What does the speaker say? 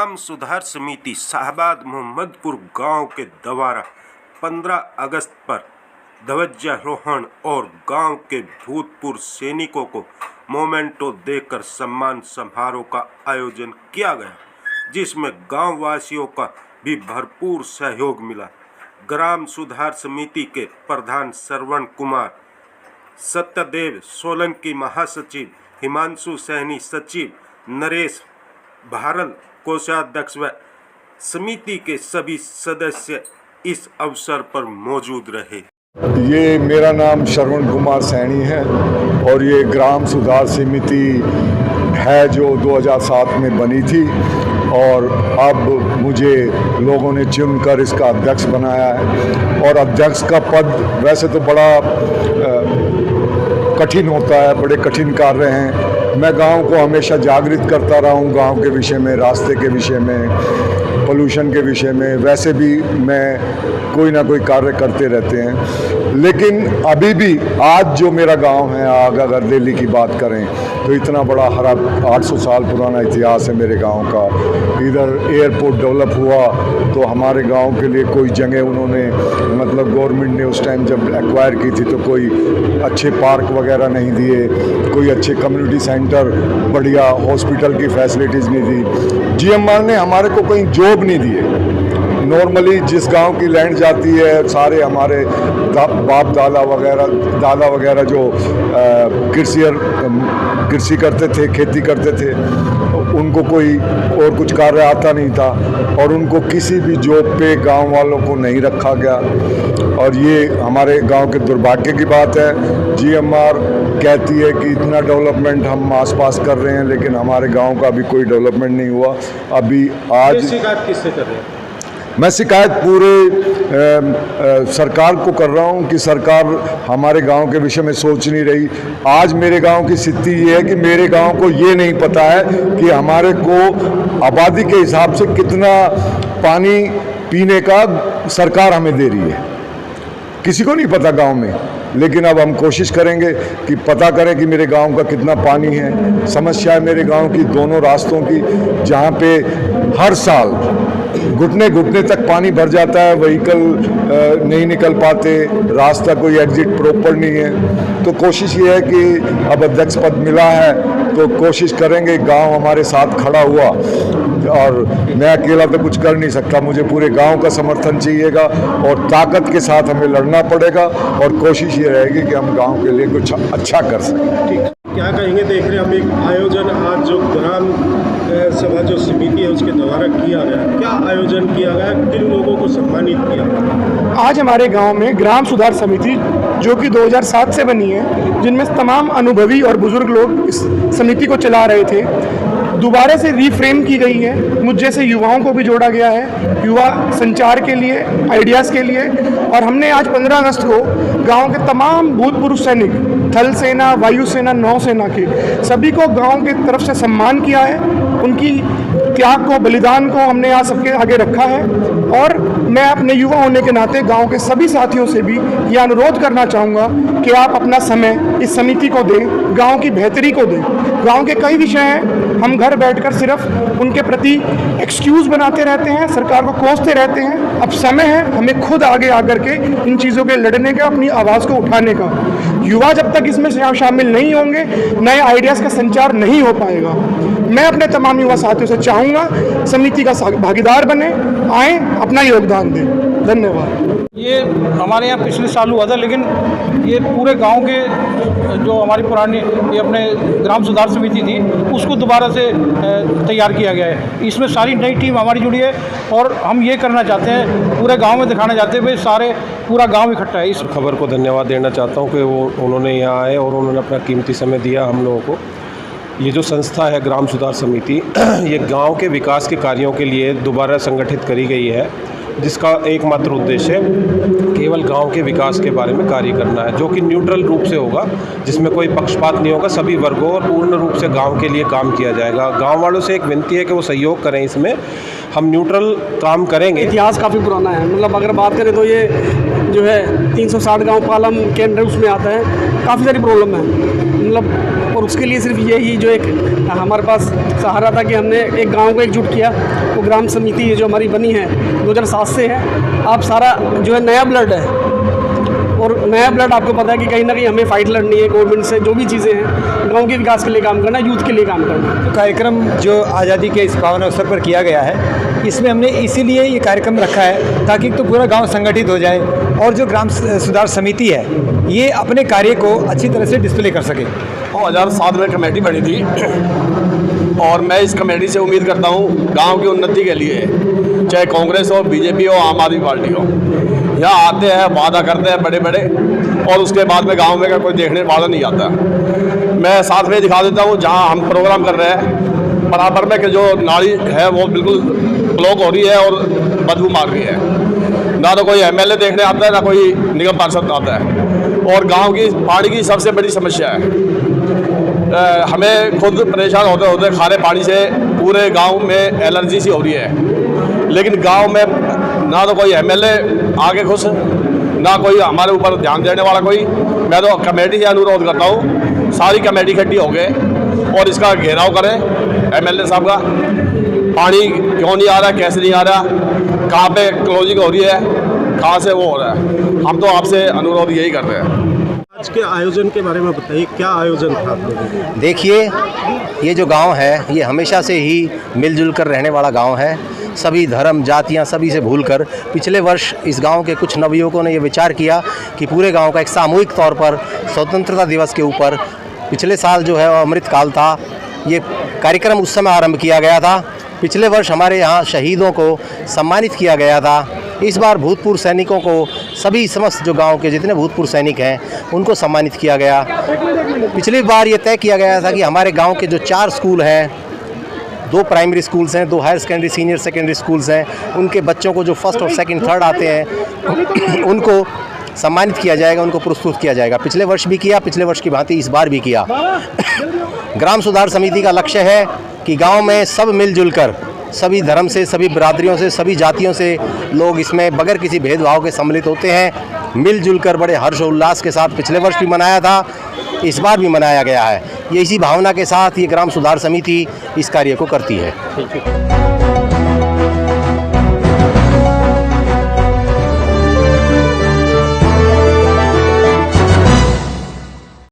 ग्राम सुधार समिति शाहबाद मोहम्मदपुर गांव के द्वारा 15 अगस्त पर ध्वजारोहण और गांव के भूतपूर्व सैनिकों को मोमेंटो देकर सम्मान समारोह का आयोजन किया गया, जिसमें गांव वासियों का भी भरपूर सहयोग मिला। ग्राम सुधार समिति के प्रधान श्रवण कुमार, सत्यदेव सोलंकी महासचिव, हिमांशु सैनी सचिव, नरेश भारल कोषाध्यक्ष व समिति के सभी सदस्य इस अवसर पर मौजूद रहे। ये मेरा नाम श्रवण कुमार सैनी है और ये ग्राम सुधार समिति है जो 2007 में बनी थी और अब मुझे लोगों ने चुनकर इसका अध्यक्ष बनाया है। और अध्यक्ष का पद वैसे तो बड़ा कठिन होता है, बड़े कठिन कार्य हैं। मैं गांव को हमेशा जागृत करता रहा हूँ, गांव के विषय में, रास्ते के विषय में, पोल्यूशन के विषय में। वैसे भी मैं कोई ना कोई कार्य करते रहते हैं, लेकिन अभी भी आज जो मेरा गांव है, अगर दिल्ली की बात करें तो इतना बड़ा हरा 800 साल पुराना इतिहास है मेरे गांव का। इधर एयरपोर्ट डेवलप हुआ तो हमारे गांव के लिए कोई जगह उन्होंने, मतलब गवर्नमेंट ने उस टाइम जब एक्वायर की थी तो कोई अच्छे पार्क वगैरह नहीं दिए, कोई अच्छे कम्युनिटी सेंटर, बढ़िया हॉस्पिटल की फैसिलिटीज़ नहीं दी। जीएमआर ने हमारे को कहीं जॉब नहीं दिए। नॉर्मली जिस गांव की लैंड जाती है, सारे हमारे बाप दादा वगैरह जो कृषि करते थे, खेती करते थे, उनको कोई और कुछ कार्य आता नहीं था और उनको किसी भी जॉब पे गांव वालों को नहीं रखा गया। और ये हमारे गांव के दुर्भाग्य की बात है। जीएमआर कहती है कि इतना डेवलपमेंट हम आसपास कर रहे हैं, लेकिन हमारे गांव का अभी कोई डेवलपमेंट नहीं हुआ। अभी आज शिकायत किससे कर रहे हैं? मैं शिकायत पूरे सरकार को कर रहा हूं कि सरकार हमारे गांव के विषय में सोच नहीं रही। आज मेरे गांव की स्थिति ये है कि मेरे गांव को ये नहीं पता है कि हमारे को आबादी के हिसाब से कितना पानी पीने का सरकार हमें दे रही है, किसी को नहीं पता गांव में। लेकिन अब हम कोशिश करेंगे कि पता करें कि मेरे गांव का कितना पानी है। समस्या है मेरे गांव की दोनों रास्तों की, जहां पे हर साल घुटने घुटने तक पानी भर जाता है, व्हीकल नहीं निकल पाते, रास्ता कोई एग्जिट प्रॉपर नहीं है। तो कोशिश ये है कि अब अध्यक्ष पद मिला है तो कोशिश करेंगे, गांव हमारे साथ खड़ा हुआ और मैं अकेला तो कुछ कर नहीं सकता, मुझे पूरे गांव का समर्थन चाहिएगा और ताकत के साथ हमें लड़ना पड़ेगा और कोशिश ये रहेगी कि हम गांव के लिए कुछ अच्छा कर सकें। ठीक, क्या कहेंगे? देख रहे हैं हम एक आयोजन आज जो ग्राम सभा जो समिति है उसके द्वारा किया गया, क्या आयोजन किया गया, किन लोगों को सम्मानित किया गया? आज हमारे गांव में ग्राम सुधार समिति जो कि 2007 से बनी है, जिनमें तमाम अनुभवी और बुजुर्ग लोग इस समिति को चला रहे थे, दोबारा से रीफ्रेम की गई है। मुझ जैसे युवाओं को भी जोड़ा गया है, युवा संचार के लिए, आइडियाज़ के लिए। और हमने आज 15 अगस्त को गांव के तमाम भूतपूर्व सैनिक, थल सेना, वायुसेना, नौसेना के सभी को गांव की तरफ से सम्मान किया है। उनकी त्याग को, बलिदान को हमने आज सबके आगे रखा है। और मैं अपने युवा होने के नाते गांव के सभी साथियों से भी यह अनुरोध करना चाहूँगा कि आप अपना समय इस समिति को दें, गांव की बेहतरी को दें। गांव के कई विषय हैं, हम घर बैठकर सिर्फ उनके प्रति एक्सक्यूज़ बनाते रहते हैं, सरकार को कोसते रहते हैं। अब समय है हमें खुद आगे आकर के इन चीज़ों के लड़ने का, अपनी आवाज़ को उठाने का। युवा जब तक इसमें शामिल नहीं होंगे, नए आइडियाज़ का संचार नहीं हो पाएगा। मैं अपने तमाम युवा साथियों से चाहूँगा समिति का भागीदार बने, आए, अपना योगदान दें। धन्यवाद। ये हमारे यहाँ पिछले साल हुआ था, लेकिन ये पूरे गांव के जो हमारी पुरानी ये अपने ग्राम सुधार समिति थी उसको दोबारा से तैयार किया गया है। इसमें सारी नई टीम हमारी जुड़ी है और हम ये करना चाहते हैं, पूरे गांव में दिखाना चाहते हैं भाई पूरा गांव इकट्ठा है। इस खबर को धन्यवाद देना चाहता हूँ कि उन्होंने यहाँ आए और उन्होंने अपना कीमती समय दिया हम लोगों को। ये जो संस्था है ग्राम सुधार समिति, ये गांव के विकास के कार्यों के लिए दोबारा संगठित करी गई है, जिसका एकमात्र उद्देश्य केवल गांव के विकास के बारे में कार्य करना है, जो कि न्यूट्रल रूप से होगा, जिसमें कोई पक्षपात नहीं होगा, सभी वर्गों और पूर्ण रूप से गांव के लिए काम किया जाएगा। गांव वालों से एक विनती है कि वो सहयोग करें, इसमें हम न्यूट्रल काम करेंगे। इतिहास काफ़ी पुराना है, मतलब अगर बात करें तो ये जो है 360 गाँव पालम के अंडर उसमें आता है। काफ़ी सारी प्रॉब्लम है, मतलब और उसके लिए सिर्फ यही जो एक हमारे पास सहारा था कि हमने एक गांव को एकजुट किया। वो ग्राम समिति जो हमारी बनी है 2007 से है। आप सारा जो है नया ब्लड है, और नया ब्लड आपको पता है कि कहीं ना कहीं हमें फ़ाइट लड़नी है गवर्नमेंट से, जो भी चीज़ें हैं गांव के विकास के लिए काम करना, यूथ के लिए काम करना। तो कार्यक्रम जो आज़ादी के इस पावन अवसर पर किया गया है, इसमें हमने इसीलिए ये कार्यक्रम रखा है ताकि तो पूरा गांव संगठित हो जाए और जो ग्राम सुधार समिति है ये अपने कार्य को अच्छी तरह से डिस्प्ले कर सके। 2007 में कमेटी बनी थी और मैं इस कमेटी से उम्मीद करता हूँ गांव की उन्नति के लिए, चाहे कांग्रेस हो, बीजेपी हो, आम आदमी पार्टी हो, यहाँ आते हैं, वादा करते हैं बड़े बड़े, और उसके बाद में गांव में का कोई देखने वाला नहीं आता। मैं साथ में दिखा देता हूँ, जहाँ हम प्रोग्राम कर रहे हैं बराबर में कि जो नाली है वो बिल्कुल ब्लॉक हो रही है और बदबू मार रही है। ना तो कोई एमएलए देखने आता है, ना कोई निगम पार्षद आता है। और गांव की पानी की सबसे बड़ी समस्या है। हमें खुद परेशान होते होते खारे पानी से पूरे गांव में एलर्जी सी हो रही है। लेकिन गांव में ना तो कोई एमएलए आगे खुश, ना कोई हमारे ऊपर ध्यान देने वाला कोई। मैं तो कमेटी से अनुरोध करता हूँ, सारी कमेटी इकट्ठी हो गए और इसका घेराव करें एमएलए साहब का। पानी क्यों नहीं आ रहा, कैसे नहीं आ रहा, कहाँ पे क्लोजिंग हो रही है, कहाँ से वो हो रहा है। हम तो आपसे अनुरोध यही कर रहे हैं। आज के आयोजन के बारे में बताइए, क्या आयोजन था आप लोगों का? देखिए, ये जो गांव है ये हमेशा से ही मिलजुल कर रहने वाला गांव है। सभी धर्म जातियां सभी से भूलकर पिछले वर्ष इस गांव के कुछ नवयुवकों ने ये विचार किया कि पूरे गांव का एक सामूहिक तौर पर स्वतंत्रता दिवस के ऊपर, पिछले साल जो है अमृत काल था, ये कार्यक्रम उस समय आरंभ किया गया था। पिछले वर्ष हमारे यहाँ शहीदों को सम्मानित किया गया था। इस बार भूतपूर्व सैनिकों को, सभी समस्त जो गांव के जितने भूतपूर्व सैनिक हैं उनको सम्मानित किया गया। पिछली बार ये तय किया गया था कि हमारे गांव के जो 4 स्कूल हैं, 2 प्राइमरी स्कूल्स हैं, 2 higher secondary senior secondary schools हैं, उनके बच्चों को जो फर्स्ट और सेकंड थर्ड आते हैं उनको सम्मानित किया जाएगा, उनको पुरस्कृत किया जाएगा। पिछले वर्ष भी किया, पिछले वर्ष की भांति इस बार भी किया। ग्राम सुधार समिति का लक्ष्य है कि गांव में सब मिलजुल कर, सभी धर्म से, सभी बिरादरियों से, सभी जातियों से लोग इसमें बगैर किसी भेदभाव के सम्मिलित होते हैं। मिलजुल कर बड़े हर्षोल्लास के साथ पिछले वर्ष भी मनाया था, इस बार भी मनाया गया है। ये इसी भावना के साथ ये ग्राम सुधार समिति इस कार्य को करती है।